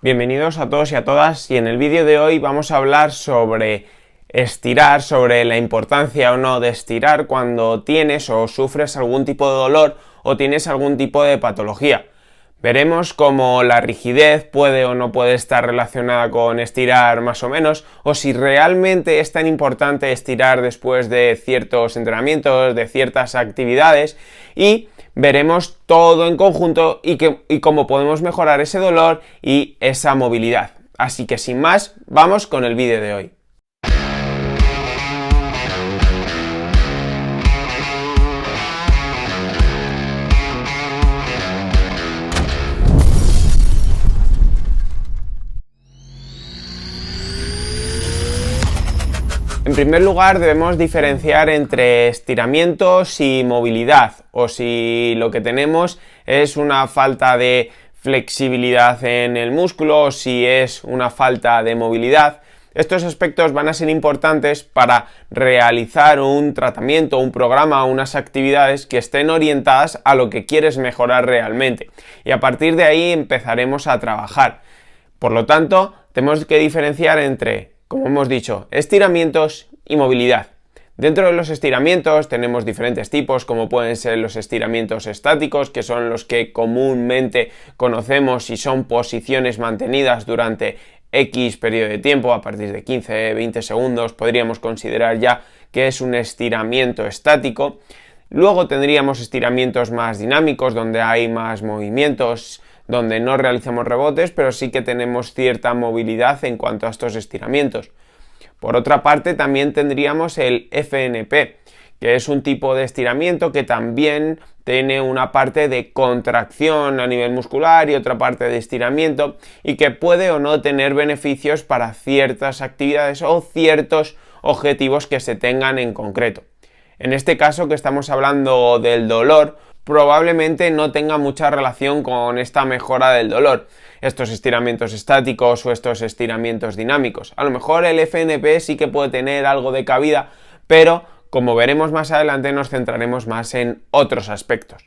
Bienvenidos a todos y a todas, y en el vídeo de hoy vamos a hablar sobre estirar, sobre la importancia o no de estirar cuando tienes o sufres algún tipo de dolor o tienes algún tipo de patología. Veremos cómo la rigidez puede o no puede estar relacionada con estirar más o menos, o si realmente es tan importante estirar después de ciertos entrenamientos, de ciertas actividades, y veremos todo en conjunto y cómo podemos mejorar ese dolor y esa movilidad. Así que sin más, vamos con el vídeo de hoy. En primer lugar, debemos diferenciar entre estiramientos y movilidad, o si lo que tenemos es una falta de flexibilidad en el músculo, o si es una falta de movilidad. Estos aspectos van a ser importantes para realizar un tratamiento, un programa, unas actividades que estén orientadas a lo que quieres mejorar realmente. Y a partir de ahí empezaremos a trabajar. Por lo tanto, tenemos que diferenciar entre, como hemos dicho, estiramientos y movilidad. Dentro de los estiramientos tenemos diferentes tipos, como pueden ser los estiramientos estáticos, que son los que comúnmente conocemos y son posiciones mantenidas durante X periodo de tiempo, a partir de 15-20 segundos podríamos considerar ya que es un estiramiento estático. Luego tendríamos estiramientos más dinámicos, donde hay más movimientos, donde no realizamos rebotes, pero sí que tenemos cierta movilidad en cuanto a estos estiramientos. Por otra parte, también tendríamos el FNP, que es un tipo de estiramiento que también tiene una parte de contracción a nivel muscular y otra parte de estiramiento, y que puede o no tener beneficios para ciertas actividades o ciertos objetivos que se tengan en concreto. En este caso, que estamos hablando del dolor, probablemente no tenga mucha relación con esta mejora del dolor, estos estiramientos estáticos o estos estiramientos dinámicos. A lo mejor el FNP sí que puede tener algo de cabida, pero como veremos más adelante nos centraremos más en otros aspectos.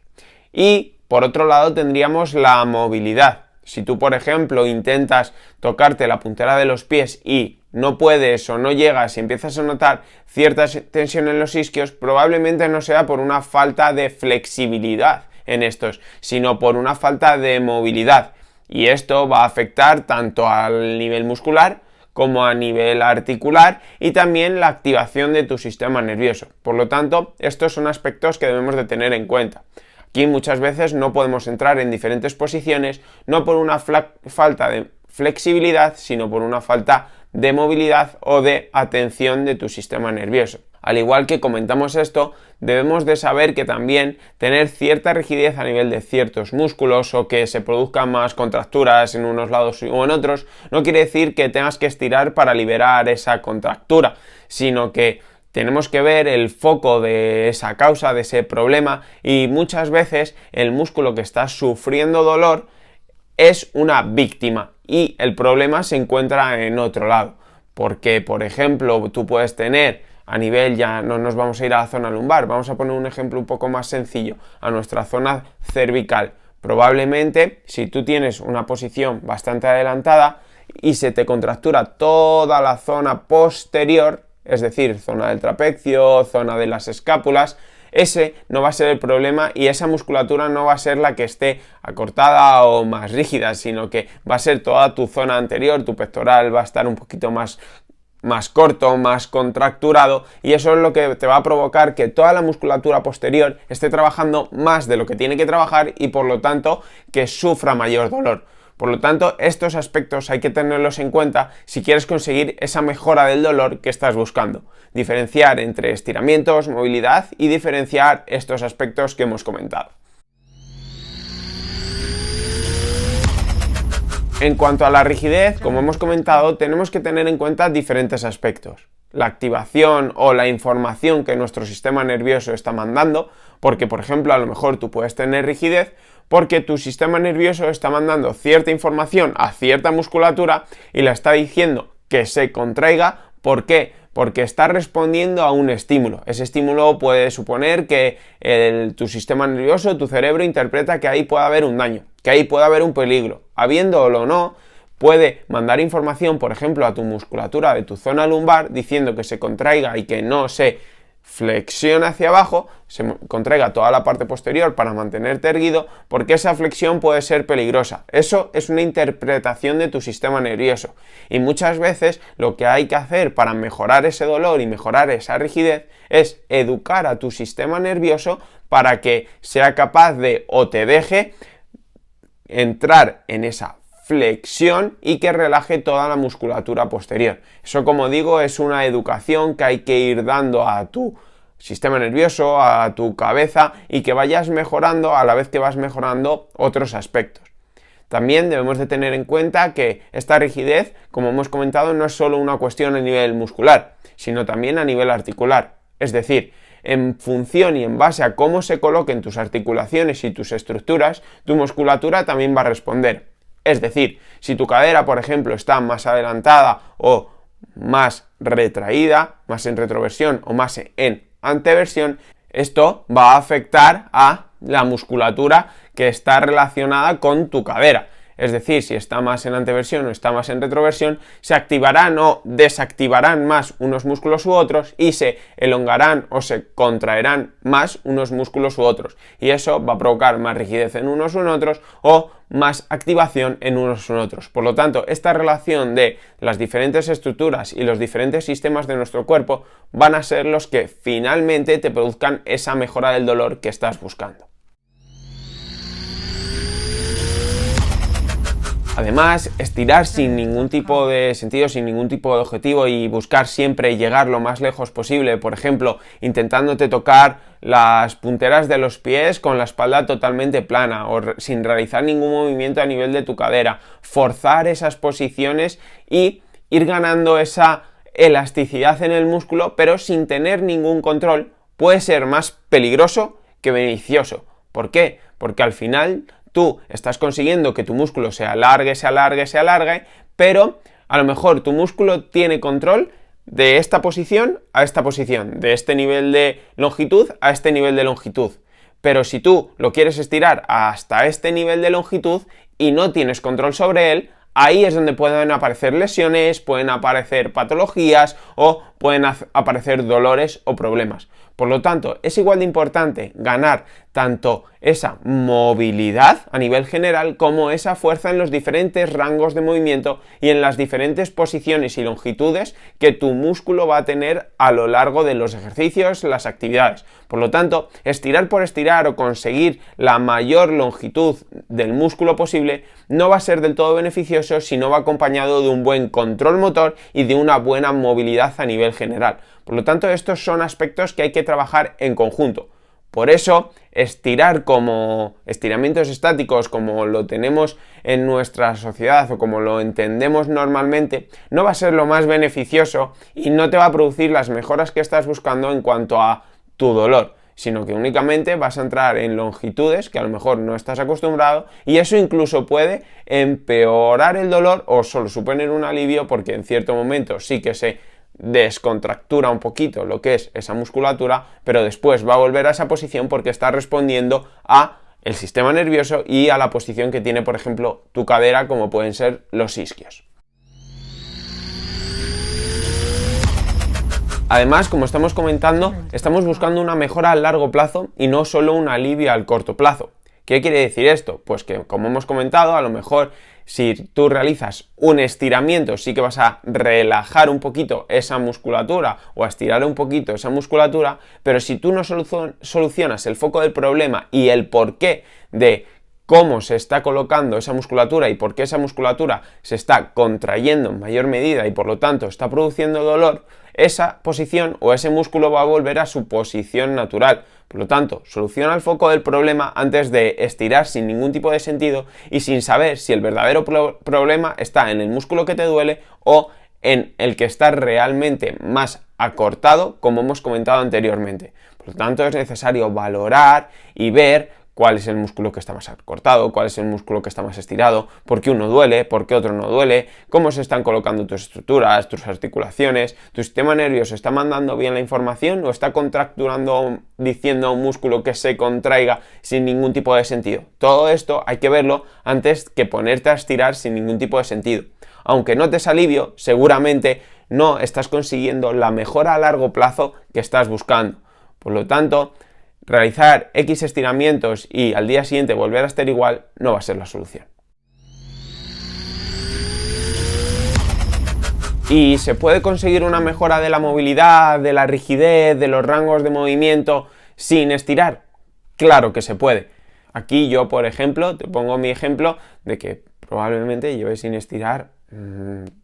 Y por otro lado tendríamos la movilidad. Si tú, por ejemplo, intentas tocarte la puntera de los pies y no puedes o no llegas y empiezas a notar cierta tensión en los isquios, probablemente no sea por una falta de flexibilidad en estos, sino por una falta de movilidad. Y esto va a afectar tanto al nivel muscular como a nivel articular y también la activación de tu sistema nervioso. Por lo tanto, estos son aspectos que debemos de tener en cuenta. Aquí muchas veces no podemos entrar en diferentes posiciones, no por una falta de flexibilidad, sino por una falta de movilidad o de atención de tu sistema nervioso. Al igual que comentamos esto, debemos de saber que también tener cierta rigidez a nivel de ciertos músculos o que se produzcan más contracturas en unos lados o en otros, no quiere decir que tengas que estirar para liberar esa contractura, sino que tenemos que ver el foco de esa causa, de ese problema, y muchas veces el músculo que está sufriendo dolor es una víctima y el problema se encuentra en otro lado. Porque, por ejemplo, tú puedes tener a nivel, ya no nos vamos a ir a la zona lumbar, vamos a poner un ejemplo un poco más sencillo, a nuestra zona cervical. Probablemente, si tú tienes una posición bastante adelantada y se te contractura toda la zona posterior, es decir, zona del trapecio, zona de las escápulas, ese no va a ser el problema y esa musculatura no va a ser la que esté acortada o más rígida, sino que va a ser toda tu zona anterior, tu pectoral va a estar un poquito más corto, más contracturado, y eso es lo que te va a provocar que toda la musculatura posterior esté trabajando más de lo que tiene que trabajar y por lo tanto que sufra mayor dolor. Por lo tanto, estos aspectos hay que tenerlos en cuenta si quieres conseguir esa mejora del dolor que estás buscando. Diferenciar entre estiramientos, movilidad y diferenciar estos aspectos que hemos comentado. En cuanto a la rigidez, como hemos comentado, tenemos que tener en cuenta diferentes aspectos. La activación o la información que nuestro sistema nervioso está mandando, porque por ejemplo a lo mejor tú puedes tener rigidez porque tu sistema nervioso está mandando cierta información a cierta musculatura y la está diciendo que se contraiga. ¿Por qué? Porque está respondiendo a un estímulo. Ese estímulo puede suponer que tu sistema nervioso, tu cerebro interpreta que ahí puede haber un daño, que ahí puede haber un peligro. Habiéndolo o no, puede mandar información, por ejemplo, a tu musculatura de tu zona lumbar diciendo que se contraiga y que no se flexione hacia abajo, se contraiga toda la parte posterior para mantenerte erguido, porque esa flexión puede ser peligrosa. Eso es una interpretación de tu sistema nervioso y muchas veces lo que hay que hacer para mejorar ese dolor y mejorar esa rigidez es educar a tu sistema nervioso para que sea capaz de o te deje entrar en esa flexión y que relaje toda la musculatura posterior. Eso, como digo, es una educación que hay que ir dando a tu sistema nervioso, a tu cabeza, y que vayas mejorando a la vez que vas mejorando otros aspectos. También debemos de tener en cuenta que esta rigidez, como hemos comentado, no es solo una cuestión a nivel muscular, sino también a nivel articular. Es decir, en función y en base a cómo se coloquen tus articulaciones y tus estructuras, tu musculatura también va a responder. Es decir, si tu cadera, por ejemplo, está más adelantada o más retraída, más en retroversión o más en anteversión, esto va a afectar a la musculatura que está relacionada con tu cadera. Es decir, si está más en anteversión o está más en retroversión, se activarán o desactivarán más unos músculos u otros y se elongarán o se contraerán más unos músculos u otros. Y eso va a provocar más rigidez en unos u en otros o más activación en unos u en otros. Por lo tanto, esta relación de las diferentes estructuras y los diferentes sistemas de nuestro cuerpo van a ser los que finalmente te produzcan esa mejora del dolor que estás buscando. Además, estirar sin ningún tipo de sentido, sin ningún tipo de objetivo y buscar siempre llegar lo más lejos posible, por ejemplo, intentándote tocar las punteras de los pies con la espalda totalmente plana o sin realizar ningún movimiento a nivel de tu cadera, forzar esas posiciones y ir ganando esa elasticidad en el músculo, pero sin tener ningún control, puede ser más peligroso que beneficioso. ¿Por qué? Porque al final tú estás consiguiendo que tu músculo se alargue, pero a lo mejor tu músculo tiene control de esta posición a esta posición, de este nivel de longitud a este nivel de longitud. Pero si tú lo quieres estirar hasta este nivel de longitud y no tienes control sobre él, ahí es donde pueden aparecer lesiones, pueden aparecer patologías o pueden aparecer dolores o problemas. Por lo tanto, es igual de importante ganar tanto esa movilidad a nivel general como esa fuerza en los diferentes rangos de movimiento y en las diferentes posiciones y longitudes que tu músculo va a tener a lo largo de los ejercicios, las actividades. Por lo tanto, estirar por estirar o conseguir la mayor longitud del músculo posible no va a ser del todo beneficioso si no va acompañado de un buen control motor y de una buena movilidad a nivel general. Por lo tanto, estos son aspectos que hay que trabajar en conjunto. Por eso, estirar como estiramientos estáticos, como lo tenemos en nuestra sociedad o como lo entendemos normalmente, no va a ser lo más beneficioso y no te va a producir las mejoras que estás buscando en cuanto a tu dolor, sino que únicamente vas a entrar en longitudes que a lo mejor no estás acostumbrado y eso incluso puede empeorar el dolor o solo suponer un alivio porque en cierto momento sí que se descontractura un poquito lo que es esa musculatura, pero después va a volver a esa posición porque está respondiendo a el sistema nervioso y a la posición que tiene, por ejemplo, tu cadera, como pueden ser los isquios. Además, como estamos comentando, estamos buscando una mejora a largo plazo y no solo un alivio al corto plazo. ¿Qué quiere decir esto? Pues que, como hemos comentado, a lo mejor si tú realizas un estiramiento sí que vas a relajar un poquito esa musculatura o a estirar un poquito esa musculatura, pero si tú no solucionas el foco del problema y el porqué de cómo se está colocando esa musculatura y por qué esa musculatura se está contrayendo en mayor medida y por lo tanto está produciendo dolor, esa posición o ese músculo va a volver a su posición natural. Por lo tanto, soluciona el foco del problema antes de estirar sin ningún tipo de sentido y sin saber si el verdadero problema está en el músculo que te duele o en el que está realmente más acortado, como hemos comentado anteriormente. Por lo tanto, es necesario valorar y ver cuál es el músculo que está más acortado, cuál es el músculo que está más estirado, por qué uno duele, por qué otro no duele, cómo se están colocando tus estructuras, tus articulaciones, tu sistema nervioso está mandando bien la información o está contracturando diciendo a un músculo que se contraiga sin ningún tipo de sentido. Todo esto hay que verlo antes que ponerte a estirar sin ningún tipo de sentido. Aunque notes alivio, seguramente no estás consiguiendo la mejora a largo plazo que estás buscando. Por lo tanto, realizar X estiramientos y al día siguiente volver a estar igual no va a ser la solución. ¿Y se puede conseguir una mejora de la movilidad, de la rigidez, de los rangos de movimiento sin estirar? Claro que se puede. Aquí yo, por ejemplo, te pongo mi ejemplo de que probablemente lleve sin estirar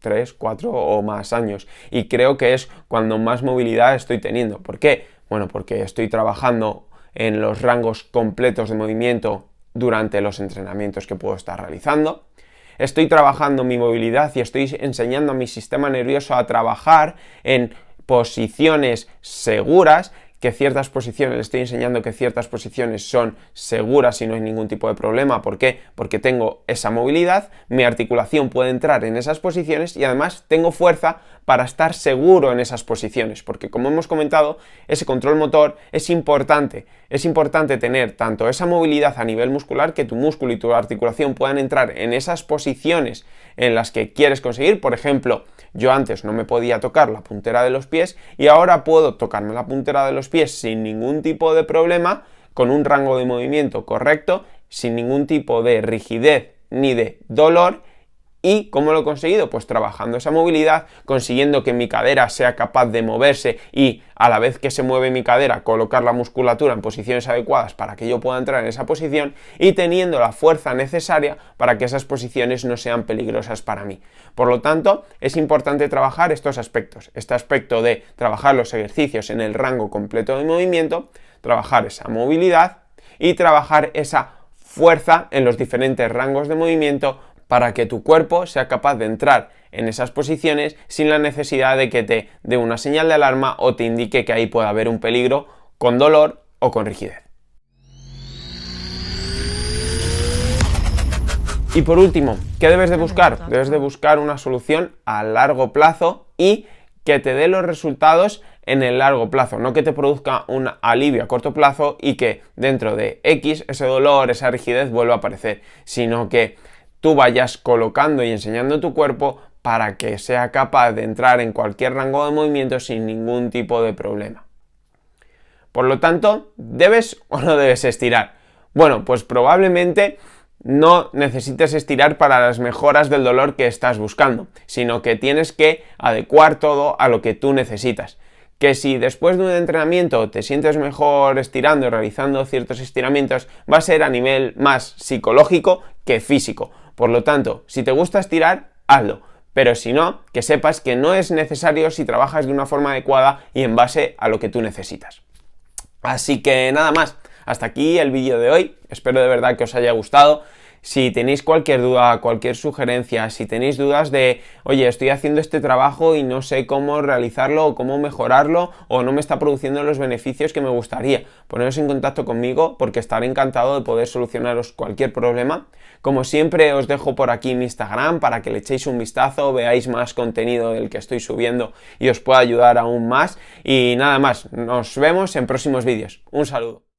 3, 4 o más años y creo que es cuando más movilidad estoy teniendo. ¿Por qué? Bueno, porque estoy trabajando en los rangos completos de movimiento durante los entrenamientos que puedo estar realizando. Estoy trabajando mi movilidad y estoy enseñando a mi sistema nervioso a trabajar en posiciones seguras, que ciertas posiciones, le estoy enseñando que ciertas posiciones son seguras y no hay ningún tipo de problema. ¿Por qué? Porque tengo esa movilidad, mi articulación puede entrar en esas posiciones y además tengo fuerza para estar seguro en esas posiciones, porque como hemos comentado, ese control motor es importante tener tanto esa movilidad a nivel muscular, que tu músculo y tu articulación puedan entrar en esas posiciones en las que quieres conseguir. Por ejemplo, yo antes no me podía tocar la puntera de los pies y ahora puedo tocarme la puntera de los pies sin ningún tipo de problema, con un rango de movimiento correcto, sin ningún tipo de rigidez ni de dolor. ¿Y cómo lo he conseguido? Pues trabajando esa movilidad, consiguiendo que mi cadera sea capaz de moverse y a la vez que se mueve mi cadera, colocar la musculatura en posiciones adecuadas para que yo pueda entrar en esa posición y teniendo la fuerza necesaria para que esas posiciones no sean peligrosas para mí. Por lo tanto, es importante trabajar estos aspectos. Este aspecto de trabajar los ejercicios en el rango completo de movimiento, trabajar esa movilidad y trabajar esa fuerza en los diferentes rangos de movimiento para que tu cuerpo sea capaz de entrar en esas posiciones sin la necesidad de que te dé una señal de alarma o te indique que ahí puede haber un peligro con dolor o con rigidez. Y por último, ¿qué debes de buscar? Debes de buscar una solución a largo plazo y que te dé los resultados en el largo plazo, no que te produzca un alivio a corto plazo y que dentro de X ese dolor, esa rigidez vuelva a aparecer, sino que tú vayas colocando y enseñando tu cuerpo para que sea capaz de entrar en cualquier rango de movimiento sin ningún tipo de problema. Por lo tanto, ¿debes o no debes estirar? Bueno, pues probablemente no necesites estirar para las mejoras del dolor que estás buscando, sino que tienes que adecuar todo a lo que tú necesitas. Que si después de un entrenamiento te sientes mejor estirando y realizando ciertos estiramientos, va a ser a nivel más psicológico que físico. Por lo tanto, si te gusta estirar, hazlo. Pero si no, que sepas que no es necesario si trabajas de una forma adecuada y en base a lo que tú necesitas. Así que nada más, hasta aquí el vídeo de hoy. Espero de verdad que os haya gustado. Si tenéis cualquier duda, cualquier sugerencia, si tenéis dudas de, oye, estoy haciendo este trabajo y no sé cómo realizarlo o cómo mejorarlo o no me está produciendo los beneficios que me gustaría, poneros en contacto conmigo porque estaré encantado de poder solucionaros cualquier problema. Como siempre os dejo por aquí mi Instagram para que le echéis un vistazo, veáis más contenido del que estoy subiendo y os pueda ayudar aún más. Y nada más, nos vemos en próximos vídeos. Un saludo.